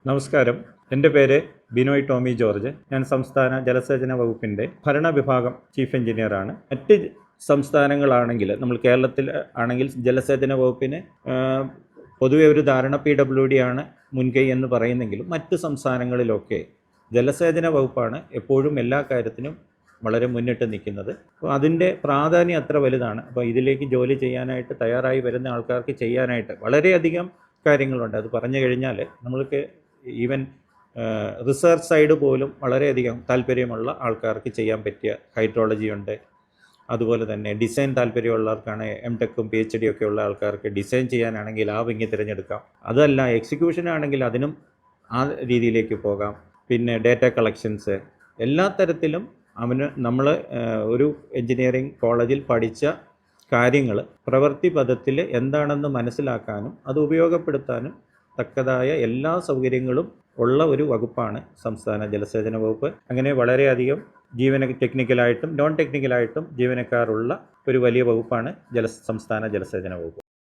നമസ്കാരം. എൻ്റെ പേര് ബിനോയ് ടോമി ജോർജ്. ഞാൻ സംസ്ഥാന ജലസേചന വകുപ്പിൻ്റെ ഭരണവിഭാഗം ചീഫ് എഞ്ചിനീയറാണ്. മറ്റ് സംസ്ഥാനങ്ങളാണെങ്കിൽ, നമ്മൾ കേരളത്തിൽ ആണെങ്കിൽ ജലസേചന വകുപ്പിന് പൊതുവെ ഒരു ധാരണ PWD ആണ് മുൻകൈ എന്ന് പറയുന്നെങ്കിലും മറ്റ് സംസ്ഥാനങ്ങളിലൊക്കെ ജലസേചന വകുപ്പാണ് എപ്പോഴും എല്ലാ കാര്യത്തിനും വളരെ മുന്നിട്ട് നിൽക്കുന്നത്. അപ്പോൾ അതിൻ്റെ പ്രാധാന്യം അത്ര വലുതാണ്. അപ്പോൾ ഇതിലേക്ക് ജോലി ചെയ്യാനായിട്ട് തയ്യാറായി വരുന്ന ആൾക്കാർക്ക് ചെയ്യാനായിട്ട് വളരെയധികം കാര്യങ്ങളുണ്ട്. അത് പറഞ്ഞു കഴിഞ്ഞാൽ നമ്മൾക്ക് ഈവൻ റിസർച്ച് സൈഡ് പോലും വളരെയധികം താല്പര്യമുള്ള ആൾക്കാർക്ക് ചെയ്യാൻ പറ്റിയ ഹൈഡ്രോളജി ഉണ്ട്. അതുപോലെ തന്നെ ഡിസൈൻ താല്പര്യമുള്ളവർക്കാണ് MTechഉം PhD ഒക്കെ ഉള്ള ആൾക്കാർക്ക് ഡിസൈൻ ചെയ്യാനാണെങ്കിൽ ആ വിങ്ങി തിരഞ്ഞെടുക്കാം. അതല്ല എക്സിക്യൂഷനാണെങ്കിൽ അതിനും ആ രീതിയിലേക്ക് പോകാം. പിന്നെ ഡേറ്റ കളക്ഷൻസ്, എല്ലാ തരത്തിലും നമ്മൾ ഒരു എൻജിനീയറിംഗ് കോളേജിൽ പഠിച്ച കാര്യങ്ങൾ പ്രവൃത്തി പദത്തിൽ എന്താണെന്ന് മനസ്സിലാക്കാനും അത് ഉപയോഗപ്പെടുത്താനും തക്കതായ എല്ലാ സൗകര്യങ്ങളും ഉള്ള ഒരു വകുപ്പാണ് സംസ്ഥാന ജലസേചന വകുപ്പ്. അങ്ങനെ വളരെയധികം ടെക്നിക്കലായിട്ടും നോൺ ടെക്നിക്കലായിട്ടും ജീവനക്കാരുള്ള ഒരു വലിയ വകുപ്പാണ് സംസ്ഥാന ജലസേചന വകുപ്പ്.